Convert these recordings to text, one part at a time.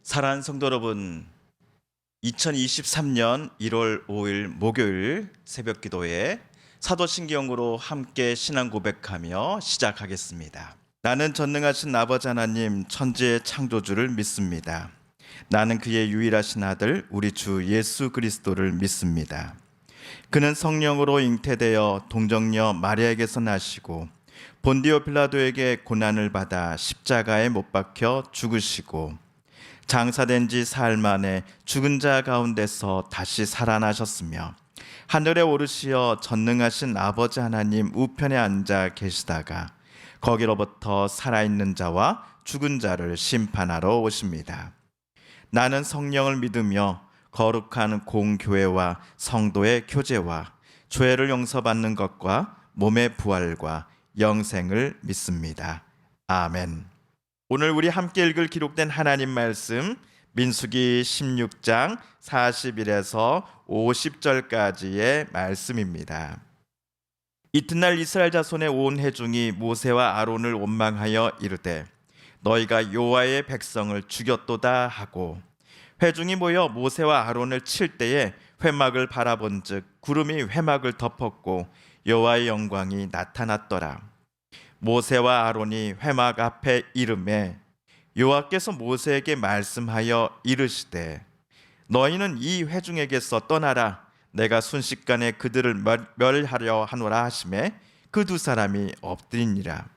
사랑하는 성도 여러분, 2023년 1월 5일 목요일 새벽 기도에 사도신경으로 함께 신앙 고백하며 시작하겠습니다. 나는 전능하신 아버지 하나님 천지의 창조주를 믿습니다. 나는 그의 유일하신 아들 우리 주 예수 그리스도를 믿습니다. 그는 성령으로 잉태되어 동정녀 마리아에게서 나시고 본디오 빌라도에게 고난을 받아 십자가에 못 박혀 죽으시고 장사된 지 사흘 만에 죽은 자 가운데서 다시 살아나셨으며 하늘에 오르시어 전능하신 아버지 하나님 우편에 앉아 계시다가 거기로부터 살아있는 자와 죽은 자를 심판하러 오십니다. 나는 성령을 믿으며 거룩한 공교회와 성도의 교제와 죄를 용서받는 것과 몸의 부활과 영생을 믿습니다. 아멘. 오늘 우리 함께 읽을 기록된 하나님 말씀 민수기 16장 40일에서 50절까지의 말씀입니다. 이튿날 이스라엘 자손의 온 회중이 모세와 아론을 원망하여 이르되 너희가 여호와의 백성을 죽였도다 하고 회중이 모여 모세와 아론을 칠 때에 회막을 바라본즉 구름이 회막을 덮었고 여호와의 영광이 나타났더라. 모세와 아론이 회막 앞에 이르매 여호와께서 모세에게 말씀하여 이르시되 너희는 이 회중에게서 떠나라. 내가 순식간에 그들을 멸하려 하노라 하시매 그 두 사람이 엎드리니라.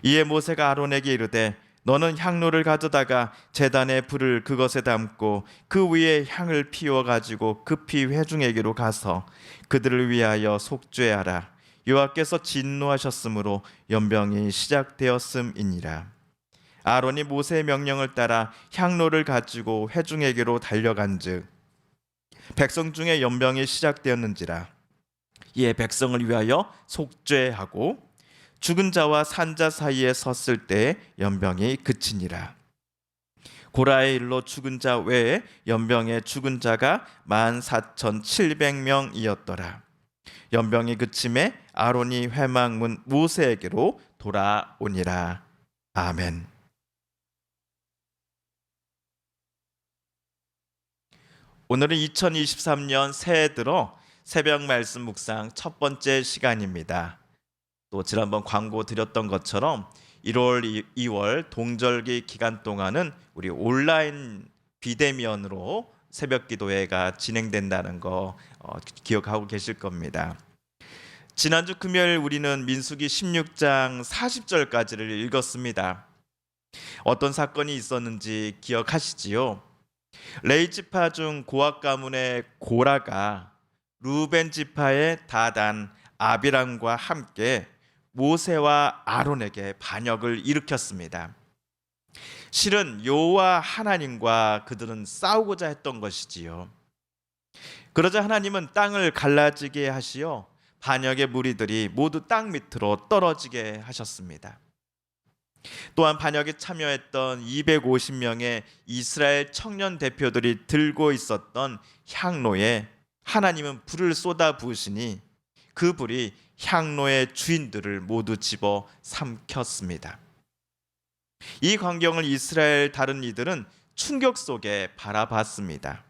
이에 모세가 아론에게 이르되 너는 향로를 가져다가 제단에 불을 그것에 담고 그 위에 향을 피워 가지고 급히 회중에게로 가서 그들을 위하여 속죄하라. 여호와께서 진노하셨으므로 연병이 시작되었음이니라. 아론이 모세의 명령을 따라 향로를 가지고 회중에게로 달려간즉 백성 중에 연병이 시작되었는지라. 이에 백성을 위하여 속죄하고 죽은 자와 산 자 사이에 섰을 때 연병이 그치니라. 고라의 일로 죽은 자 외에 연병에 죽은 자가 14,700명이었더라. 연병이 그침에 아론이 회막문 모세에게로 돌아오니라. 아멘. 오늘은 2023년 새해 들어 새벽 말씀 묵상 첫 번째 시간입니다. 또 지난번 광고 드렸던 것처럼 1월, 2월 동절기 기간 동안은 우리 온라인 비대면으로 새벽 기도회가 진행된다는 거 기억하고 계실 겁니다. 지난주 금요일 우리는 민수기 16장 40절까지를 읽었습니다. 어떤 사건이 있었는지 기억하시지요? 레위 지파 중 고앗 가문의 고라가 루벤 지파의 다단, 아비람과 함께 모세와 아론에게 반역을 일으켰습니다. 실은 여호와 하나님과 그들은 싸우고자 했던 것이지요. 그러자 하나님은 땅을 갈라지게 하시어 반역의 무리들이 모두 땅 밑으로 떨어지게 하셨습니다. 또한 반역에 참여했던 250명의 이스라엘 청년 대표들이 들고 있었던 향로에 하나님은 불을 쏟아 부으시니 그 불이 향로의 주인들을 모두 집어 삼켰습니다. 이 광경을 이스라엘 다른 이들은 충격 속에 바라봤습니다.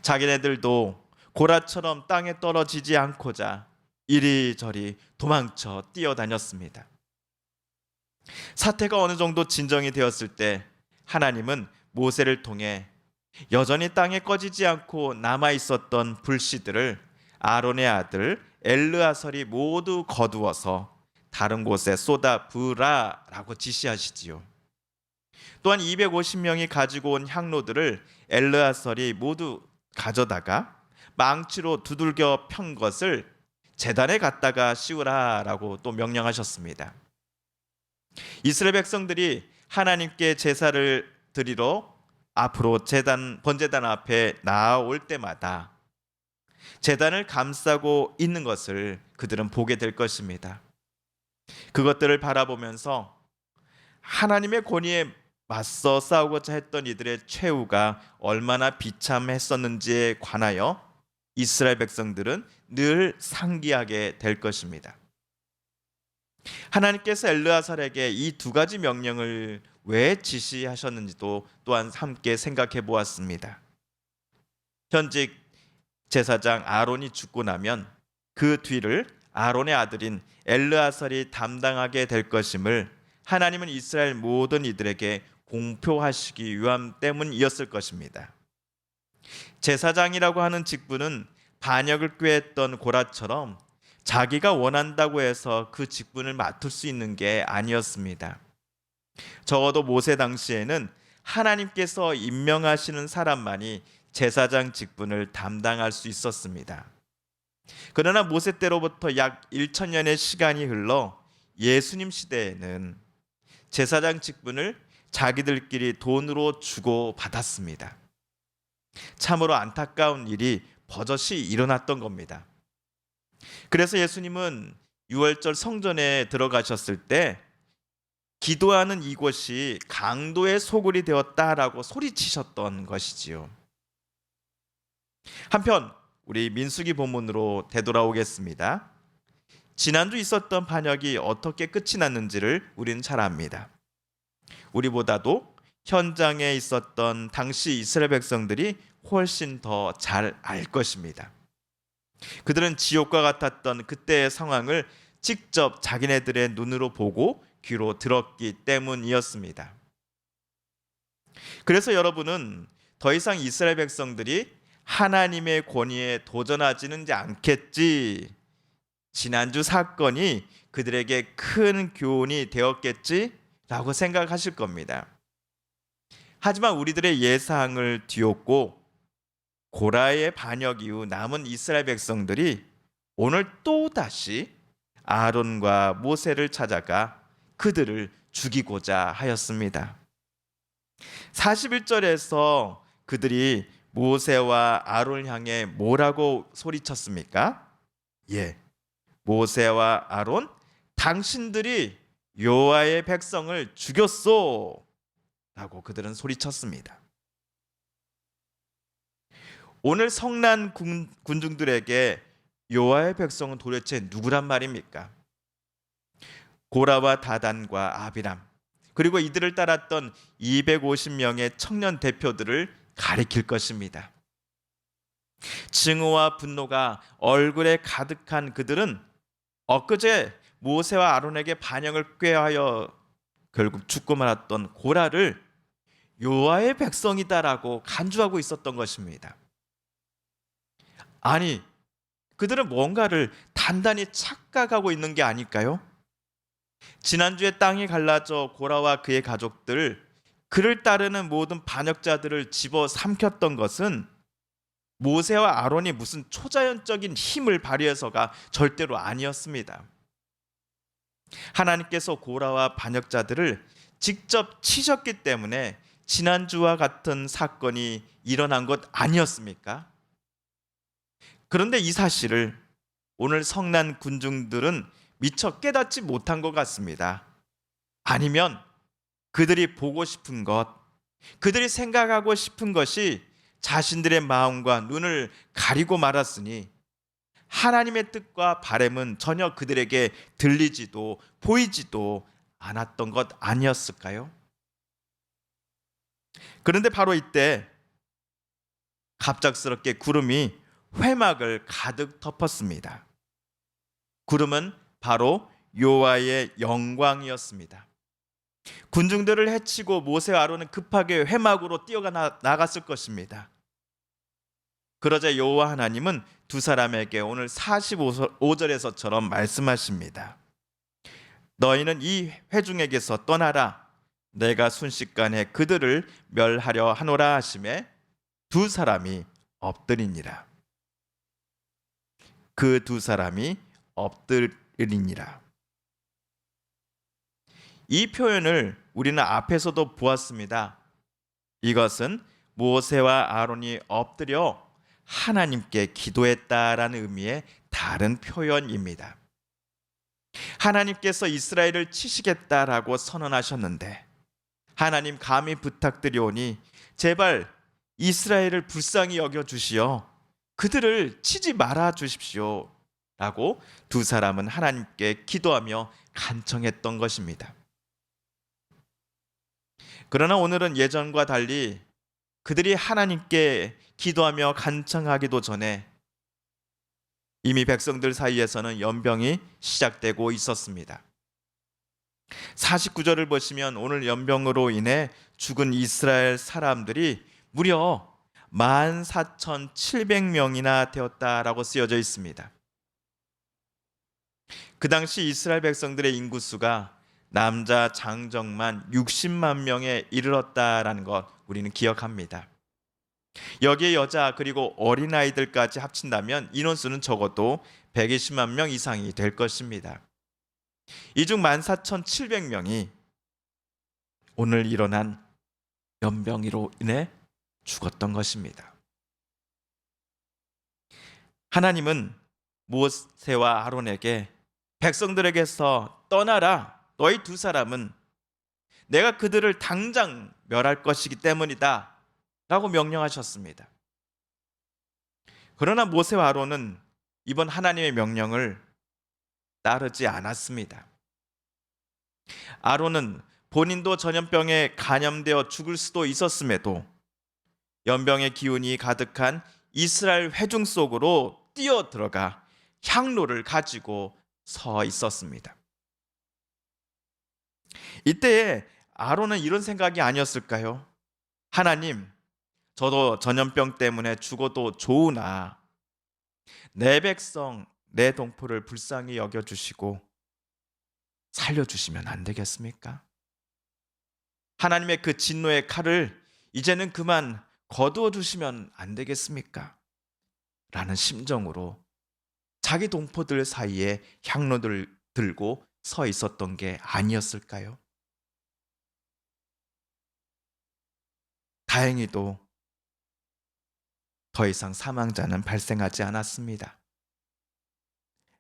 자기네들도 고라처럼 땅에 떨어지지 않고자 이리저리 도망쳐 뛰어다녔습니다. 사태가 어느 정도 진정이 되었을 때 하나님은 모세를 통해 여전히 땅에 꺼지지 않고 남아 있었던 불씨들을 아론의 아들 엘르아설이 모두 거두어서 다른 곳에 쏟아 부으라라고 지시하시지요. 또한 250명이 가지고 온 향로들을 엘르아설이 모두 가져다가 망치로 두들겨 편 것을 제단에 갖다가 씌우라라고 또 명령하셨습니다. 이스라엘 백성들이 하나님께 제사를 드리러 앞으로 번제단 앞에 나아올 때마다 제단을 감싸고 있는 것을 그들은 보게 될 것입니다. 그것들을 바라보면서 하나님의 권위에 맞서 싸우고자 했던 이들의 최후가 얼마나 비참했었는지에 관하여 이스라엘 백성들은 늘 상기하게 될 것입니다. 하나님께서 엘르아살에게 이 두 가지 명령을 왜 지시하셨는지도 또한 함께 생각해 보았습니다. 현직 제사장 아론이 죽고 나면 그 뒤를 아론의 아들인 엘르아살이 담당하게 될 것임을 하나님은 이스라엘 모든 이들에게 공표하시기 위함 때문이었을 것입니다. 제사장이라고 하는 직분은 반역을 꾀했던 고라처럼 자기가 원한다고 해서 그 직분을 맡을 수 있는 게 아니었습니다. 적어도 모세 당시에는 하나님께서 임명하시는 사람만이 제사장 직분을 담당할 수 있었습니다. 그러나 모세 때로부터 약 1000년의 시간이 흘러 예수님 시대에는 제사장 직분을 자기들끼리 돈으로 주고 받았습니다. 참으로 안타까운 일이 버젓이 일어났던 겁니다. 그래서 예수님은 유월절 성전에 들어가셨을 때 기도하는 이곳이 강도의 소굴이 되었다라고 소리치셨던 것이지요. 한편 우리 민수기 본문으로 되돌아오겠습니다. 지난주 있었던 반역이 어떻게 끝이 났는지를 우리는 잘 압니다. 우리보다도 현장에 있었던 당시 이스라엘 백성들이 훨씬 더 잘 알 것입니다. 그들은 지옥과 같았던 그때의 상황을 직접 자기네들의 눈으로 보고 귀로 들었기 때문이었습니다. 그래서 여러분은 더 이상 이스라엘 백성들이 하나님의 권위에 도전하지는 않겠지, 지난주 사건이 그들에게 큰 교훈이 되었겠지라고 생각하실 겁니다. 하지만 우리들의 예상을 뒤엎고 고라의 반역 이후 남은 이스라엘 백성들이 오늘 또다시 아론과 모세를 찾아가 그들을 죽이고자 하였습니다. 41절에서 그들이 모세와 아론을 향해 뭐라고 소리쳤습니까? 모세와 아론, 당신들이 여호와의 백성을 죽였소 라고 그들은 소리쳤습니다. 오늘 성난 군중들에게 여호와의 백성은 도대체 누구란 말입니까? 고라와 다단과 아비람, 그리고 이들을 따랐던 250명의 청년 대표들을 가리킬 것입니다. 증오와 분노가 얼굴에 가득한 그들은 엊그제 모세와 아론에게 반역을 꾀하여 결국 죽고 말았던 고라를 여호와의 백성이다라고 간주하고 있었던 것입니다. 아니, 그들은 뭔가를 단단히 착각하고 있는 게 아닐까요? 지난주에 땅이 갈라져 고라와 그의 가족들, 그를 따르는 모든 반역자들을 집어삼켰던 것은 모세와 아론이 무슨 초자연적인 힘을 발휘해서가 절대로 아니었습니다. 하나님께서 고라와 반역자들을 직접 치셨기 때문에 지난주와 같은 사건이 일어난 것 아니었습니까? 그런데 이 사실을 오늘 성난 군중들은 미처 깨닫지 못한 것 같습니다. 아니면 그들이 보고 싶은 것, 그들이 생각하고 싶은 것이 자신들의 마음과 눈을 가리고 말았으니 하나님의 뜻과 바람은 전혀 그들에게 들리지도 보이지도 않았던 것 아니었을까요? 그런데 바로 이때 갑작스럽게 구름이 회막을 가득 덮었습니다. 구름은 바로 여호와의 영광이었습니다. 군중들을 해치고 모세와 아론은 급하게 회막으로 뛰어가 나갔을 것입니다. 그러자 여호와 하나님은 두 사람에게 오늘 45절에서처럼 말씀하십니다. 너희는 이 회중에게서 떠나라. 내가 순식간에 그들을 멸하려 하노라 하시매 두 사람이 엎드리니라. 그 두 사람이 엎드리니라. 이 표현을 우리는 앞에서도 보았습니다. 이것은 모세와 아론이 엎드려 하나님께 기도했다라는 의미의 다른 표현입니다. 하나님께서 이스라엘을 치시겠다라고 선언하셨는데 하나님 감히 부탁드리오니 제발 이스라엘을 불쌍히 여겨 주시어 그들을 치지 말아 주십시오. 라고 두 사람은 하나님께 기도하며 간청했던 것입니다. 그러나 오늘은 예전과 달리 그들이 하나님께 기도하며 간청하기도 전에 이미 백성들 사이에서는 연병이 시작되고 있었습니다. 49절을 보시면 오늘 연병으로 인해 죽은 이스라엘 사람들이 무려 14,700명이나 되었다라고 쓰여져 있습니다. 그 당시 이스라엘 백성들의 인구수가 남자 장정만 60만 명에 이르렀다라는 것 우리는 기억합니다. 여기에 여자 그리고 어린아이들까지 합친다면 인원수는 적어도 120만 명 이상이 될 것입니다. 이 중 14,700명이 오늘 일어난 연병으로 인해 죽었던 것입니다. 하나님은 모세와 아론에게 백성들에게서 떠나라, 너희 두 사람은 내가 그들을 당장 멸할 것이기 때문이다 라고 명령하셨습니다. 그러나 모세와 아론은 이번 하나님의 명령을 따르지 않았습니다. 아론은 본인도 전염병에 감염되어 죽을 수도 있었음에도 연병의 기운이 가득한 이스라엘 회중 속으로 뛰어들어가 향로를 가지고 서 있었습니다. 이때에 아론은 이런 생각이 아니었을까요? 하나님, 저도 전염병 때문에 죽어도 좋으나 내 백성, 내 동포를 불쌍히 여겨주시고 살려주시면 안 되겠습니까? 하나님의 그 진노의 칼을 이제는 그만 거두어 주시면 안 되겠습니까? 라는 심정으로 자기 동포들 사이에 향로를 들고 서 있었던 게 아니었을까요? 다행히도 더 이상 사망자는 발생하지 않았습니다.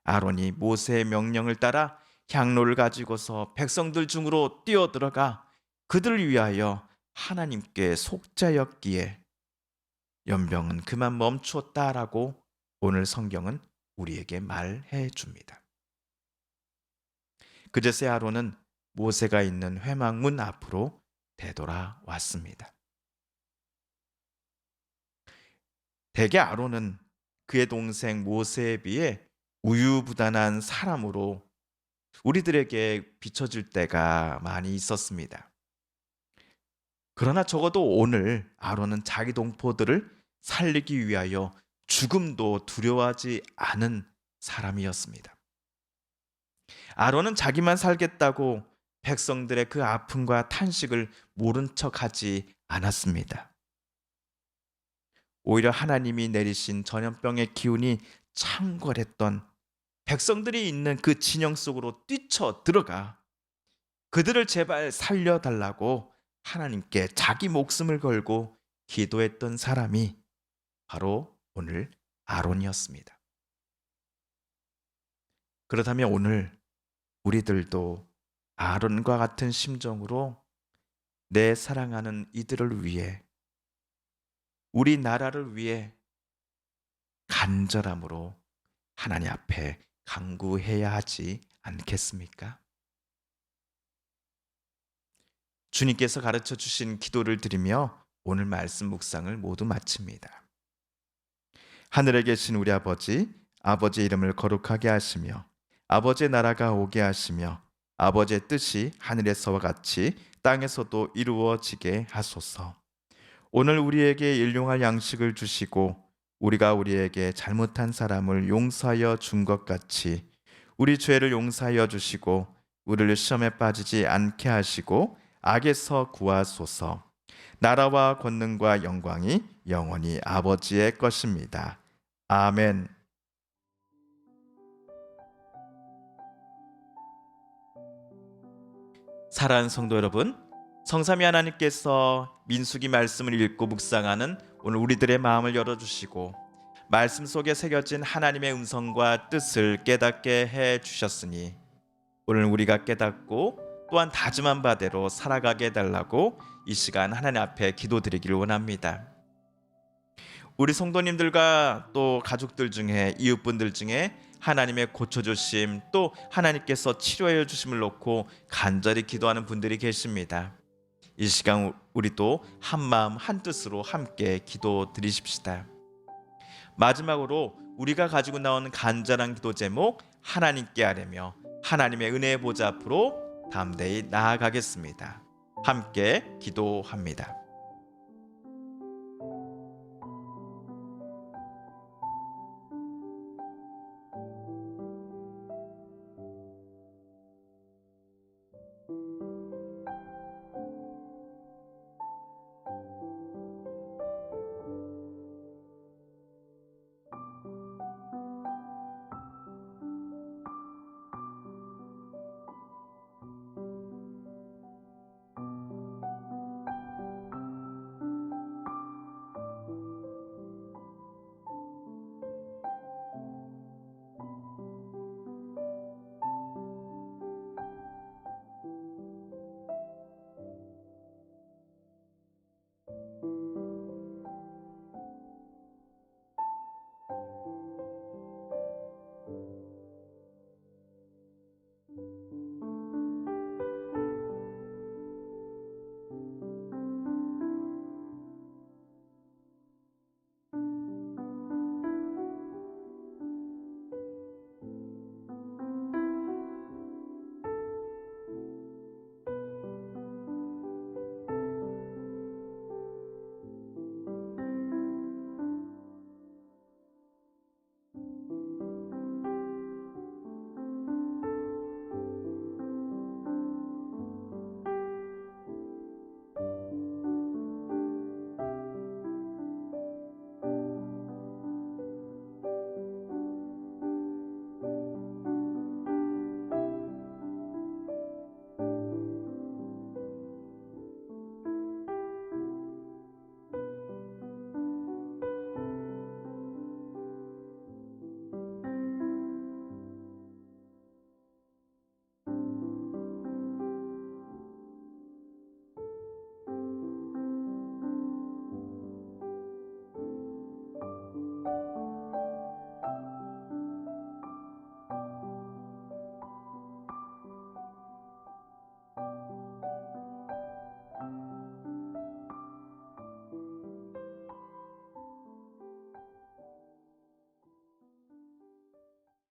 아론이 모세의 명령을 따라 향로를 가지고서 백성들 중으로 뛰어들어가 그들을 위하여 하나님께 속죄였기에 연병은 그만 멈추었다라고 오늘 성경은 우리에게 말해 줍니다. 그제서야 아론은 모세가 있는 회막문 앞으로 되돌아왔습니다. 대개 아론은 그의 동생 모세에 비해 우유부단한 사람으로 우리들에게 비춰질 때가 많이 있었습니다. 그러나 적어도 오늘 아론은 자기 동포들을 살리기 위하여 죽음도 두려워하지 않은 사람이었습니다. 아론은 자기만 살겠다고 백성들의 그 아픔과 탄식을 모른 척하지 않았습니다. 오히려 하나님이 내리신 전염병의 기운이 창궐했던 백성들이 있는 그 진영 속으로 뛰쳐 들어가 그들을 제발 살려달라고 하나님께 자기 목숨을 걸고 기도했던 사람이 바로 오늘 아론이었습니다. 그렇다면 오늘 우리들도 아론과 같은 심정으로 내 사랑하는 이들을 위해, 우리 나라를 위해 간절함으로 하나님 앞에 간구해야 하지 않겠습니까? 주님께서 가르쳐 주신 기도를 드리며 오늘 말씀 묵상을 모두 마칩니다. 하늘에 계신 우리 아버지, 아버지의 이름을 거룩하게 하시며 아버지의 나라가 오게 하시며 아버지의 뜻이 하늘에서와 같이 땅에서도 이루어지게 하소서. 오늘 우리에게 일용할 양식을 주시고 우리가 우리에게 잘못한 사람을 용서하여 준 것 같이 우리 죄를 용서하여 주시고 우리를 시험에 빠지지 않게 하시고 악에서 구하소서. 나라와 권능과 영광이 영원히 아버지의 것입니다. 아멘. 사랑하는 성도 여러분, 성삼위 하나님께서 민수기 말씀을 읽고 묵상하는 오늘 우리들의 마음을 열어주시고 말씀 속에 새겨진 하나님의 음성과 뜻을 깨닫게 해주셨으니 오늘 우리가 깨닫고 또한 다짐한 바대로 살아가게 해달라고 이 시간 하나님 앞에 기도드리기를 원합니다. 우리 성도님들과 또 가족들 중에, 이웃분들 중에 하나님의 고쳐주심 또 하나님께서 치료해 주심을 놓고 간절히 기도하는 분들이 계십니다. 이 시간 우리도 한마음 한뜻으로 함께 기도 드리십시다. 마지막으로 우리가 가지고 나온 간절한 기도 제목 하나님께 아뢰며 하나님의 은혜의 보좌 앞으로 담대히 나아가겠습니다. 함께 기도합니다.